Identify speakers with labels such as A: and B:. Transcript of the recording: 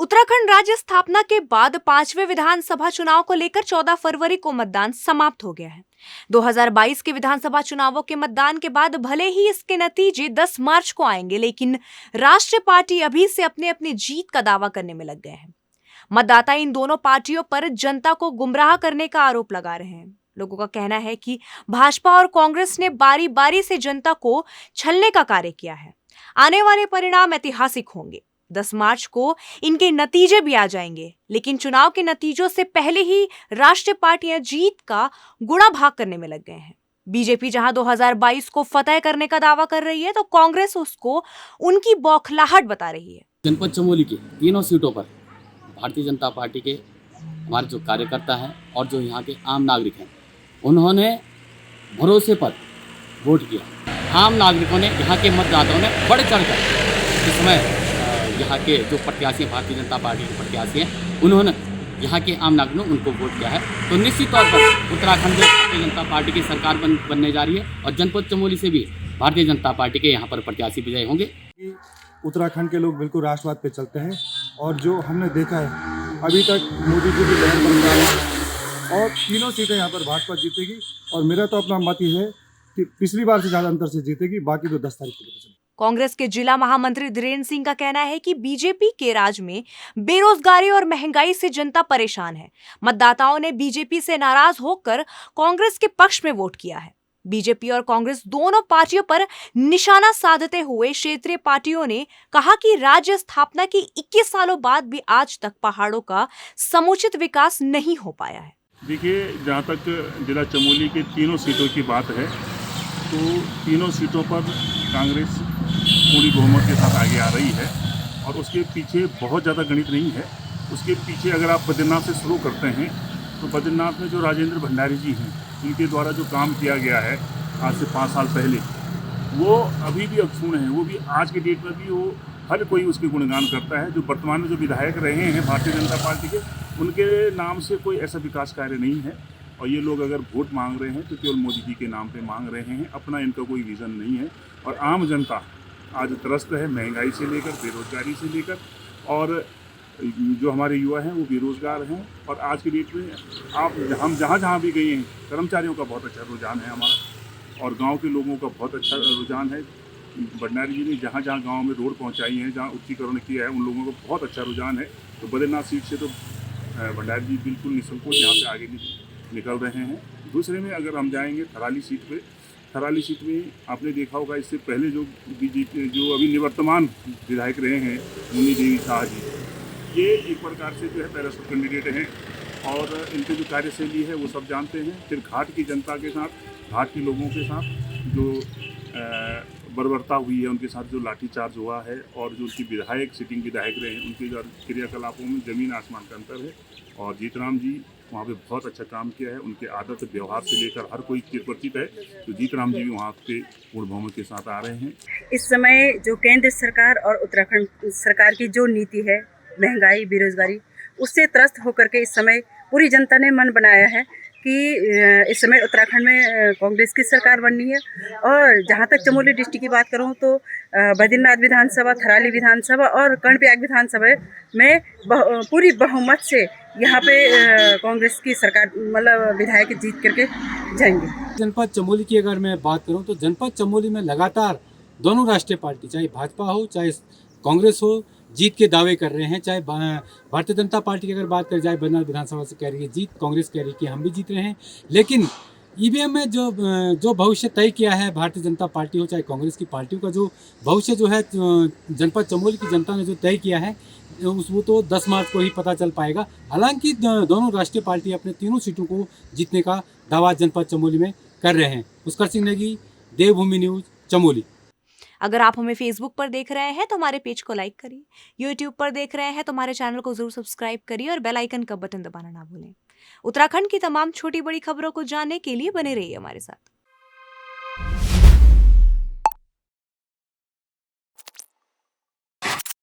A: उत्तराखंड राज्य स्थापना के बाद 5वें विधानसभा चुनाव को लेकर 14 फरवरी को मतदान समाप्त हो गया है। 2022 के विधानसभा चुनावों के मतदान के बाद भले ही इसके नतीजे 10 मार्च को आएंगे, लेकिन राष्ट्रीय पार्टी अभी से अपनी अपनी जीत का दावा करने में लग गए हैं। मतदाता इन दोनों पार्टियों पर जनता को गुमराह करने का आरोप लगा रहे हैं। लोगों का कहना है कि भाजपा और कांग्रेस ने बारी बारी से जनता को छलने का कार्य किया है। आने वाले परिणाम ऐतिहासिक होंगे। 10 मार्च को इनके नतीजे भी आ जाएंगे, लेकिन चुनाव के नतीजों से पहले ही राष्ट्रीय पार्टियां जीत का गुणा भाग करने में लग गए हैं। बीजेपी जहां 2022 को फतेह करने का दावा कर रही है, तो कांग्रेस उसको उनकी बौखलाहट बता रही है।
B: जनपद चमोली की तीनों सीटों पर भारतीय जनता पार्टी के हमारे जो कार्यकर्ता हैं और जो यहाँ के आम नागरिक हैं, उन्होंने भरोसे पर वोट किया। आम नागरिकों ने, यहाँ के मतदाताओं ने बढ़ चढ़कर इस समय यहाँ के जो प्रत्याशी भारतीय जनता पार्टी के प्रत्याशी हैं, उन्होंने यहाँ के आम नागरिकों ने उनको वोट किया है। तो निश्चित तौर पर उत्तराखंड में भारतीय जनता पार्टी की सरकार बनने जा रही है और जनपद चमोली से भी भारतीय जनता पार्टी के यहाँ पर प्रत्याशी विजयी होंगे।
C: उत्तराखंड के लोग बिल्कुल राष्ट्रवाद पे चलते हैं और जो हमने देखा है अभी तक मोदी जी की लहर बरकरार है और तीनों सीटें यहाँ पर भाजपा जीतेगी। और मेरा तो अपना मत ही है कि पिछली बार से ज़्यादा अंतर से जीतेगी। बाकी तो 10 तारीख को।
A: कांग्रेस के जिला महामंत्री धीरेन्द्र सिंह का कहना है कि बीजेपी के राज में बेरोजगारी और महंगाई से जनता परेशान है। मतदाताओं ने बीजेपी से नाराज होकर कांग्रेस के पक्ष में वोट किया है। बीजेपी और कांग्रेस दोनों पार्टियों पर निशाना साधते हुए क्षेत्रीय पार्टियों ने कहा कि राज्य स्थापना के 21 सालों बाद भी आज तक पहाड़ों का समुचित विकास नहीं हो पाया है।
D: देखिए, जहाँ तक जिला चमोली के तीनों सीटों की बात है, तो तीनों सीटों पर कांग्रेस पूरी बहुमत के साथ आगे आ रही है और उसके पीछे बहुत ज़्यादा गणित नहीं है। उसके पीछे अगर आप बद्रीनाथ से शुरू करते हैं तो बद्रीनाथ में जो राजेंद्र भंडारी जी हैं, उनके द्वारा जो काम किया गया है आज से 5 साल पहले, वो अभी भी अक्षुण्ण है। वो भी आज के डेट में भी वो हर कोई उसके गुणगान करता है। जो वर्तमान में जो विधायक रहे हैं भारतीय जनता पार्टी के, उनके नाम से कोई ऐसा विकास कार्य नहीं है। और ये लोग अगर वोट मांग रहे हैं तो केवल मोदी जी के नाम पे मांग रहे हैं, अपना इनका कोई विज़न नहीं है। और आम जनता आज त्रस्त है, महंगाई से लेकर बेरोजगारी से लेकर, और जो हमारे युवा हैं वो बेरोजगार हैं। और आज की डेट में हम जहाँ भी गए हैं, कर्मचारियों का बहुत अच्छा रुझान है हमारा, और गांव के लोगों का बहुत अच्छा रुझान है। भंडारी जी ने जहाँ गांव में रोड पहुँचाई हैं, जहाँ उच्चीकरण किया है, उन लोगों का बहुत अच्छा रुझान है। तो बद्रीनाथ सीट से तो भंडारी जी बिल्कुल निसंकोच यहाँ से आगे निकल रहे हैं। दूसरे में अगर हम जाएंगे थराली सीट पे, थराली सीट में आपने देखा होगा इससे पहले जो बीजेपी जो अभी निवर्तमान विधायक रहे हैं मुन्नी देवी शाह जी, ये एक प्रकार से जो है पैराशूट कैंडिडेट हैं और इनकी जो कार्यशैली है वो सब जानते हैं। फिर घाट की जनता के साथ, घाट के लोगों के साथ जो बर्बरता हुई है, उनके साथ जो लाठीचार्ज हुआ है, और जो उनकी विधायक सिटिंग विधायक रहे हैं, उनके जो क्रियाकलापों में ज़मीन आसमान का अंतर है। और जीतराम जी वहाँ पे बहुत अच्छा काम किया है। उनके आदत व्यवहार से लेकर हर कोई परिचित है। तो जीतराम जी भी वहाँ पे पूर्ण बहुमत के साथ आ रहे हैं।
E: इस समय जो केंद्र सरकार और उत्तराखंड सरकार की जो नीति है, महंगाई, बेरोजगारी, उससे त्रस्त होकर के इस समय पूरी जनता ने मन बनाया है कि इस समय उत्तराखंड में कांग्रेस की सरकार बननी है। और जहाँ तक चमोली डिस्ट्रिक्ट की बात करूँ तो बद्रीनाथ विधानसभा, थराली विधानसभा और कर्णप्रयाग विधानसभा में पूरी बहुमत से यहाँ पे कांग्रेस की सरकार, मतलब विधायक जीत करके जाएंगे।
F: जनपद चमोली की अगर मैं बात करूँ तो जनपद चमोली में लगातार दोनों राष्ट्रीय पार्टी, चाहे भाजपा हो चाहे कांग्रेस हो, जीत के दावे कर रहे हैं। चाहे भारतीय जनता पार्टी की अगर बात करें, चाहे बद्रीनाथ विधानसभा से कह रही है जीत, कांग्रेस कह रही है कि हम भी जीत रहे हैं। लेकिन ईवीएम में जो भविष्य तय किया है, भारतीय जनता पार्टी हो चाहे कांग्रेस की पार्टियों का जो भविष्य जो है जनपद चमोली की जनता ने जो तय किया है, वो तो 10 मार्च को ही पता चल पाएगा। हालांकि दोनों राष्ट्रीय पार्टी अपने तीनों सीटों को जीतने का दावा जनपद चमोली में कर रहे हैं। पुष्कर सिंह नेगी, देवभूमि न्यूज, चमोली।
A: अगर आप हमें फेसबुक पर देख रहे हैं तो हमारे पेज को लाइक करिए, यूट्यूब पर देख रहे हैं तो हमारे चैनल को जरूर सब्सक्राइब करिए और बेल आइकन का बटन दबाना ना भूलें। उत्तराखंड की तमाम छोटी बड़ी खबरों को जानने के लिए बने रहिए हमारे साथ।